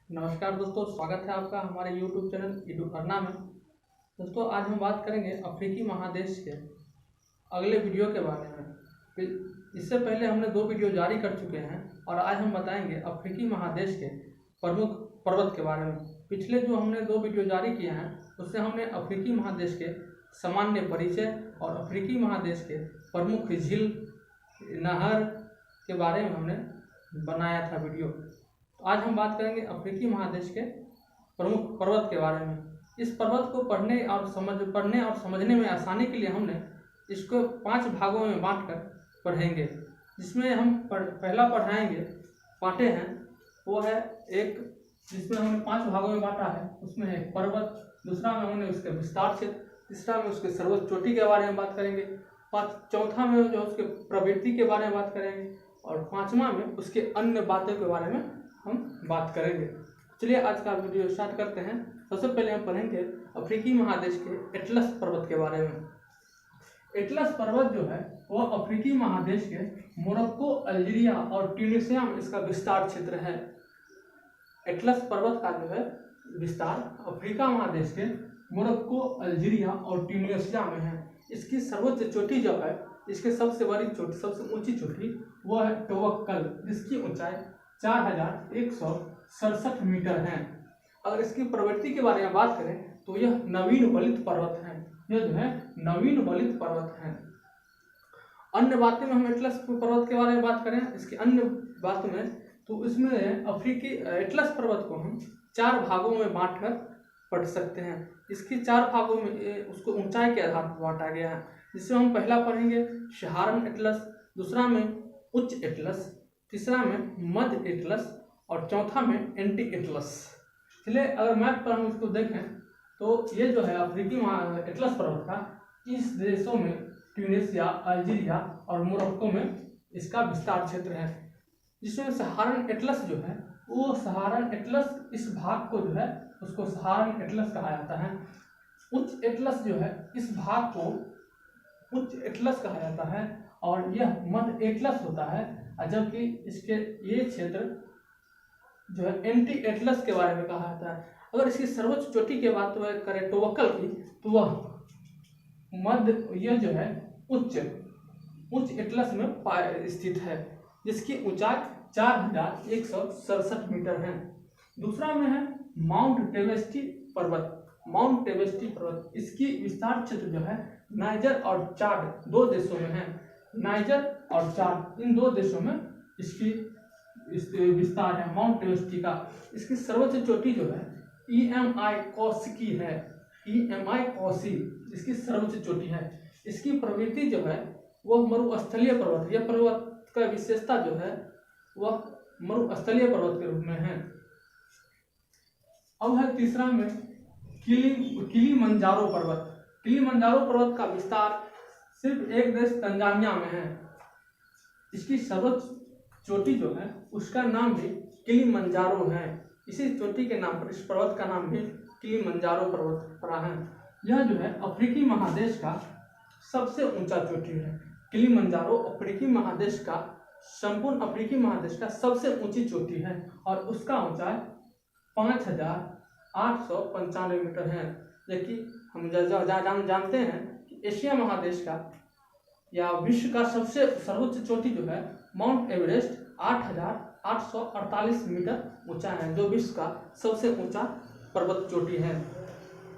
नमस्कार दोस्तों, स्वागत है आपका हमारे YouTube चैनल ईडू अर्ना में। दोस्तों, आज हम बात करेंगे अफ्रीकी महादेश के अगले वीडियो के बारे में। इससे पहले हमने 2 वीडियो जारी कर चुके हैं और आज हम बताएंगे अफ्रीकी महादेश के प्रमुख पर्वत के बारे में। पिछले जो हमने 2 वीडियो जारी किए हैं उससे हमने अफ्रीकी महादेश के सामान्य परिचय और अफ्रीकी महादेश के प्रमुख झील, नहर के बारे में हमने बनाया था वीडियो। आज हम बात करेंगे अफ्रीकी महादेश के प्रमुख पर्वत के बारे में। इस पर्वत को पढ़ने और समझने में आसानी के लिए हमने इसको 5 भागों में बांटकर पढ़ेंगे, जिसमें हम पहला पढ़ाएंगे बांटे हैं वो है एक, जिसमें हमने 5 भागों में बांटा है। उसमें है पर्वत, दूसरा में हमने उसके विस्तार क्षेत्र, तीसरा में उसके सर्वोच्च चोटी के बारे में बात करेंगे, चौथा में जो उसके प्रवृत्ति के बारे में बात करेंगे और 5वां में उसके अन्य बातों के बारे में हम बात करेंगे। चलिए आज का वीडियो स्टार्ट करते हैं। सबसे पहले हम पढ़ेंगे अफ्रीकी महादेश के एटलस पर्वत के बारे में। एटलस पर्वत जो है वो अफ्रीकी महादेश के मोरक्को, अल्जीरिया और ट्यूनीशिया में इसका विस्तार क्षेत्र है। एटलस पर्वत का जो है विस्तार अफ्रीका महादेश के मोरक्को, अल्जीरिया और ट्यूनीशिया में है। इसकी सर्वोच्च चोटी जो है, इसके सबसे बड़ी चोटी, सबसे ऊंची चोटी वो है टोवक्कल, जिसकी ऊंचाई 4167 मीटर है। अगर इसकी प्रवृत्ति के बारे में बात करें तो यह नवीन वलित पर्वत है। यह जो है नवीन वलित पर्वत है। अन्य बातें में हम एटलस पर्वत के बारे में बात करें, इसकी अन्य बात में तो इसमें अफ्रीकी एटलस पर्वत को हम 4 भागों में बांटकर पढ़ सकते हैं। इसकी 4 भागों में उसको ऊंचाई के आधार पर बांटा गया है, जिसमें हम पहला पढ़ेंगे सहारन एटलस, दूसरा में उच्च एटलस, तीसरा में मध्य एटलस और चौथा में एंटी एटलस। चलिए अगर मैप पर हम इसको देखें तो ये जो है अफ्रीकी एटलस पर्वत का इस देशों में ट्यूनीशिया, अल्जीरिया और मोरक्को में इसका विस्तार क्षेत्र है। जिसमें सहारन एटलस जो है वो सहारन एटलस, इस भाग को जो है उसको सहारन एटलस कहा जाता है। उच्च एटलस जो है इस भाग को उच्च एटलस कहा जाता है और यह मध्य एटलस होता है, जबकि इसके ये क्षेत्र जो है एंटी एटलस के बारे में कहा जाता है। अगर इसकी सर्वोच्च चोटी की बात करें टोवक्कल की तो वह मध्य, यह जो है उच्च एटलस में स्थित है, जिसकी ऊंचाई 4167 मीटर है। दूसरा में है माउंट टेवेस्टी पर्वत। माउंट टेवेस्टी पर्वत, इसकी विस्तार क्षेत्र जो है नाइजर और चाड 2 देशों में है। नाइजर और चाड इन 2 देशों में इसकी विस्तार है माउंट टेवेस्टी का। इसकी सर्वोच्च चोटी जो है EMI कौशिकी है। EMI कौशी इसकी सर्वोच्च चोटी है। इसकी प्रवृत्ति जो है वह मरुस्थलीय पर्वत है। यह पर्वत का विशेषता जो है वह मरुस्थलीय पर्वत के रूप में है। अब है तीसरा में किलिमंजारो पर्वत। किलिमंजारो पर्वत का विस्तार सिर्फ एक देश तंजानिया में है। इसकी सर्वोच्च चोटी जो है उसका नाम भी किलिमंजारो है। इसी चोटी के नाम पर इस पर्वत का नाम भी किलिमंजारो पर्वत पड़ा है। यह जो है अफ्रीकी महादेश का सबसे ऊंचा चोटी है। किलिमंजारो अफ्रीकी महादेश का, संपूर्ण अफ्रीकी महादेश का सबसे ऊंची चोटी है और उसका ऊंचाई 5895 मीटर है। जबकि हम जानते हैं कि एशिया महादेश का या विश्व का सबसे सर्वोच्च चोटी जो है माउंट एवरेस्ट 8848 मीटर ऊंचा है, जो विश्व का सबसे ऊंचा पर्वत चोटी है।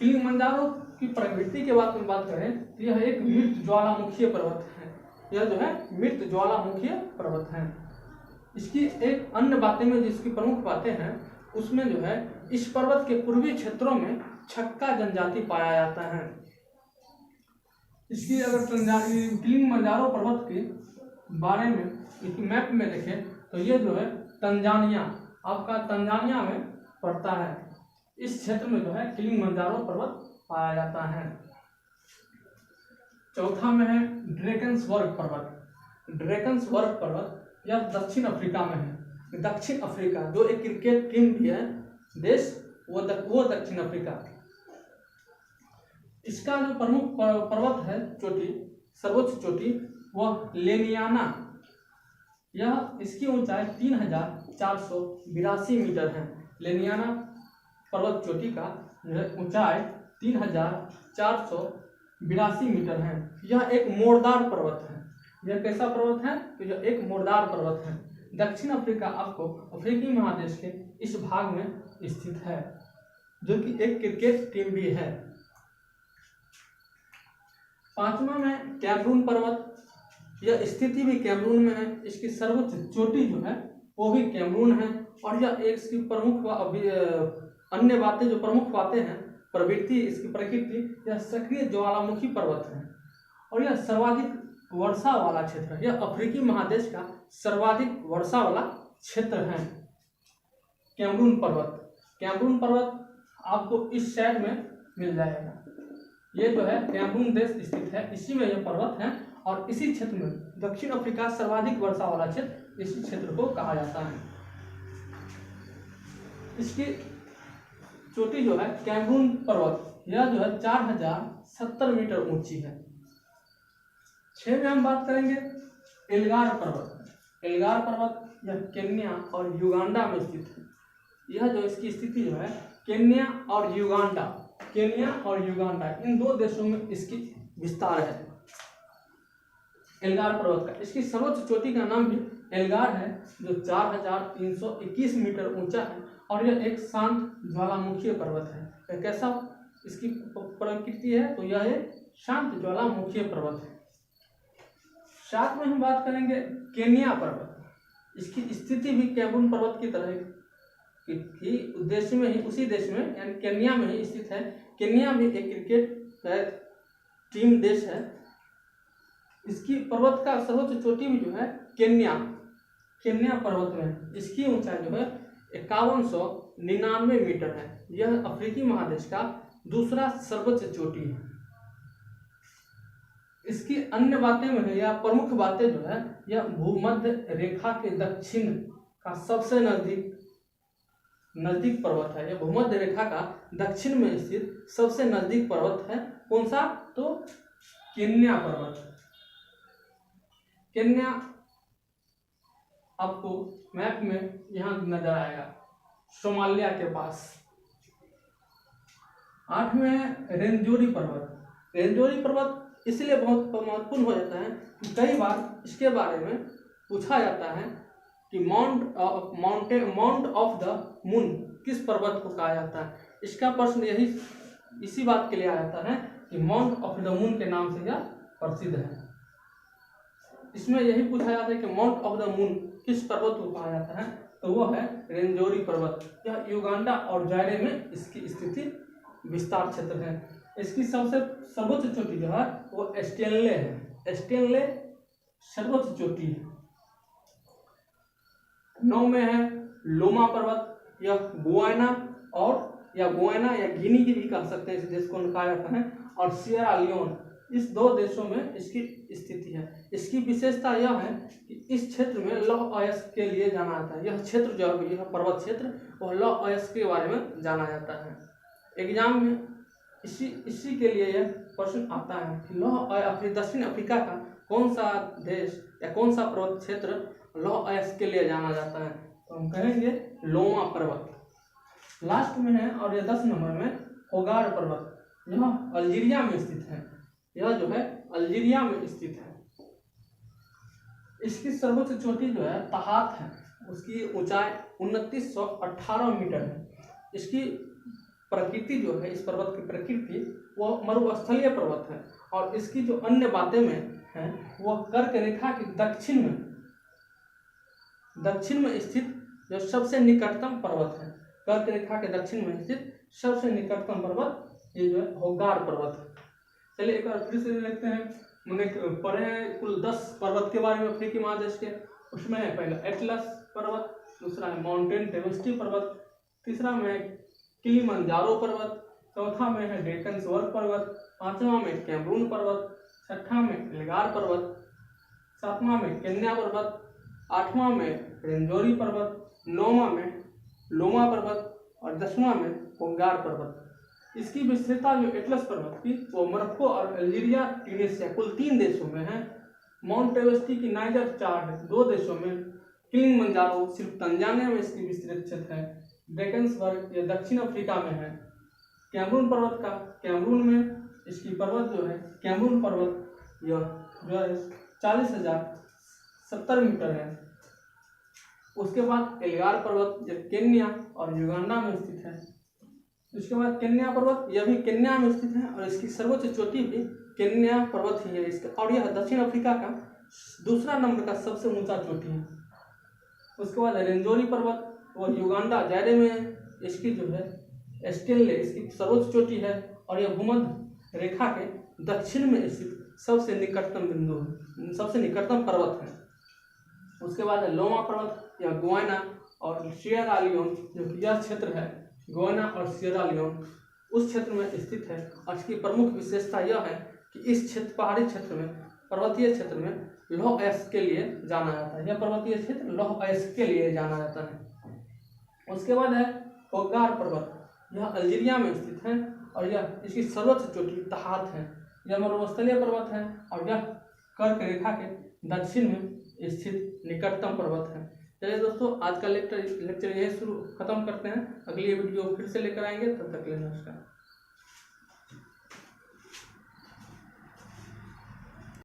किलिमंजारो की प्रवृत्ति के बारे में बात करें तो यह एक मृत ज्वालामुखीय पर्वत है। यह जो है मृत ज्वालामुखीय पर्वत है। इसकी एक अन्य बातें में जिसकी प्रमुख बातें हैं उसमें जो है इस पर्वत के पूर्वी क्षेत्रों में छक्का जनजाति पाया जाता है। इसकी अगर किलिमंजारो पर्वत के बारे में एक मैप में देखें तो ये जो है तंजानिया, आपका तंजानिया में पड़ता है। इस क्षेत्र में जो है किलिमंजारो पर्वत पाया जाता है। चौथा में है ड्रेकन्सबर्ग पर्वत। ड्रेकन्सबर्ग पर्वत यह दक्षिण अफ्रीका में है। दक्षिण अफ्रीका, जो एक क्रिकेट टीम भी है देश, वो दक्षिण अफ्रीका। इसका जो प्रमुख पर्वत है चोटी, सर्वोच्च चोटी, वह लेनियाना, यह इसकी ऊंचाई 3482 मीटर है। लेनियाना पर्वत चोटी का ऊंचाई 3482 मीटर है। यह एक मोड़दार पर्वत है। यह कैसा पर्वत है? तो यह एक मोड़दार पर्वत है। दक्षिण अफ्रीका आपको अफ्रीकी महादेश के इस भाग में स्थित है, जो कि एक क्रिकेट टीम भी है। पांचवा में कैमरून पर्वत। यह स्थिति भी कैमरून में है। इसकी सर्वोच्च चोटी जो है वो भी कैमरून है। और यह एक इसकी प्रमुख अन्य बातें, जो प्रमुख बातें हैं, प्रवृत्ति, इसकी प्रकृति, यह सक्रिय ज्वालामुखी पर्वत है और यह सर्वाधिक वर्षा वाला क्षेत्र है। यह अफ्रीकी महादेश का सर्वाधिक वर्षा वाला क्षेत्र है कैमरून पर्वत। कैमरून पर्वत आपको इस साइड में मिल जाएगा। ये जो है कैमरून देश स्थित है, इसी में यह पर्वत है और इसी क्षेत्र में दक्षिण अफ्रीका सर्वाधिक वर्षा वाला क्षेत्र इसी क्षेत्र को कहा जाता है। इसकी चोटी जो है कैमरून पर्वत, यह जो है 4070 मीटर ऊंची है। 6 में हम बात करेंगे एल्गार पर्वत। एल्गार पर्वत यह केन्या और युगांडा में स्थित है। यह जो इसकी स्थिति जो है केन्या और युगांडा इन दो देशों में इसकी विस्तार है एल्गार पर्वत का। इसकी सर्वोच्च चोटी का नाम भी एल्गार है, जो 4321 मीटर ऊंचा है और यह एक शांत ज्वालामुखी पर्वत है। यह कैसा इसकी प्रकृति है? तो यह एक शांत ज्वालामुखी पर्वत है। 7 में हम बात करेंगे केन्या पर्वत। इसकी स्थिति भी कैमरून पर्वत की तरह की उद्देश्य में ही, उसी देश में यानी केन्या में ही स्थित है। केन्या भी एक क्रिकेट टीम देश है। इसकी पर्वत का सर्वोच्च चोटी भी जो है केन्या पर्वत में, इसकी ऊंचाई जो है 5199 मीटर है। यह अफ्रीकी महादेश का दूसरा सर्वोच्च चोटी है। इसकी अन्य बातें में है, या प्रमुख बातें जो है, यह भूमध्य रेखा के दक्षिण का सबसे नजदीक पर्वत है। यह भूमध्य रेखा का दक्षिण में स्थित सबसे नजदीक पर्वत है। कौन सा? तो केन्या पर्वत। केन्या आपको मैप में यहाँ नजर आएगा, सोमालिया के पास। 8 में है रेंजोरी पर्वत। रेंजोरी पर्वत इसलिए बहुत महत्वपूर्ण हो जाता है कि कई बार इसके बारे में पूछा जाता है कि माउंट ऑफ द मून किस पर्वत को कहा जाता है। इसका प्रश्न इसी बात के लिए आ जाता है कि माउंट ऑफ द मून के नाम से यह प्रसिद्ध है। इसमें यही पूछा जाता है कि माउंट ऑफ द मून किस पर्वत को कहा जाता है, तो वह है रेंजोरी पर्वत। यह युगांडा और जायरे में इसकी स्थिति विस्तार क्षेत्र है। इसकी सबसे सर्वोच्च चोटी जो है वो स्टेनले है। स्टेनले सर्वोच्च चोटी है। 9 में है लोमा पर्वत। यह गुयाना या गिनी की भी कह सकते हैं, इस देश को कहा जाता है, और सियरा लियोन, इस दो देशों में इसकी स्थिति है। इसकी विशेषता यह है कि इस क्षेत्र में लौह अयस्क के लिए जाना जाता है। यह क्षेत्र जो है, यह पर्वत क्षेत्र, वह लौह अयस्क के बारे में जाना जाता है। एग्जाम में इसी के लिए यह प्रश्न आता है कि दक्षिण अफ्रीका का कौन सा देश या कौन सा पर्वत क्षेत्र लौह अयस्क के लिए जाना जाता है, तो हम कहेंगे लोमा पर्वत। लास्ट में है और यह 10 नंबर में होगार पर्वत। यह अल्जीरिया में स्थित है। यह जो है अल्जीरिया में स्थित है। इसकी सर्वोच्च चोटी जो है तहात है। उसकी ऊंचाई 2918 मीटर है। इसकी प्रकृति जो है, इस पर्वत की प्रकृति वह मरुस्थलीय पर्वत है और इसकी जो अन्य बातें में है वह कर्क रेखा के दक्षिण में स्थित जो सबसे निकटतम पर्वत है। कर्क रेखा के दक्षिण में स्थित सबसे निकटतम पर्वत ये जो है होगार पर्वत है। चलिए एक बार फिर से देखते हैं। मैंने पढ़े हैं कुल 10 पर्वत के बारे में अफ्रीकी महादेश के। उसमें है पहला एटलस पर्वत, दूसरा है माउंटेन टेवस्टी पर्वत, तीसरा में है किलिमंजारो पर्वत, चौथा में है डेकनस्वर्ग पर्वत, पांचवा में कैमरून पर्वत, छठा में एल्गार पर्वत, सातवां में केन्या पर्वत, आठवां में रेंजोरी पर्वत, नौवां में लोमा पर्वत और 10वां में होगार पर्वत। इसकी विस्तृतता जो एटलस पर्वत की वो मोरक्को और अल्जीरिया, ट्यूनीशिया कुल 3 देशों में है। माउंट एवरेस्ट की नाइजर, चाड 2 देशों में। किलिमंजारो सिर्फ तंजानिया में इसकी विस्तृत क्षेत्र है। ड्रैकन्सबर्ग, ये दक्षिण अफ्रीका में है। कैमरून पर्वत का, कैमरून में इसकी पर्वत जो है कैमरून पर्वत, यह जो है 40,070 मीटर है। उसके बाद एल्गार पर्वत, यह केन्या और युगांडा में स्थित है। उसके बाद केन्या पर्वत, यह भी केन्या में स्थित है और इसकी सर्वोच्च चोटी भी केन्या पर्वत ही है इसका, और यह दक्षिण अफ्रीका का दूसरा नंबर का सबसे ऊंचा चोटी है। उसके बाद रेंजोरी पर्वत, वह युगांडा जायरे में है। इसकी जो है स्टेनले, इसकी सर्वोच्च चोटी है और यह भूमध्य रेखा के दक्षिण में स्थित सबसे निकटतम बिंदु है, सबसे निकटतम पर्वत है। उसके बाद लोमा पर्वत, यह गुयाना और सियरा लियोन, जो कि यह क्षेत्र है गुयाना और सियरा लियोन, उस क्षेत्र में स्थित है। और इसकी प्रमुख विशेषता यह है कि इस क्षेत्र, पहाड़ी क्षेत्र में, पर्वतीय क्षेत्र में लौह अयस्क के लिए जाना जाता है। यह पर्वतीय क्षेत्र लौह अयस्क के लिए जाना जाता है। उसके बाद है कोगार पर्वत, यह अल्जीरिया में स्थित है और यह इसकी सर्वोच्च चोटी तहात है। यह मरुस्थलीय पर्वत है और यह कर्क रेखा के दक्षिण में स्थित निकटतम पर्वत है। चलिए दोस्तों, आज का लेक्चर यही खत्म करते हैं। अगली वीडियो फिर से लेकर आएंगे, तब तक के लिए नमस्कार।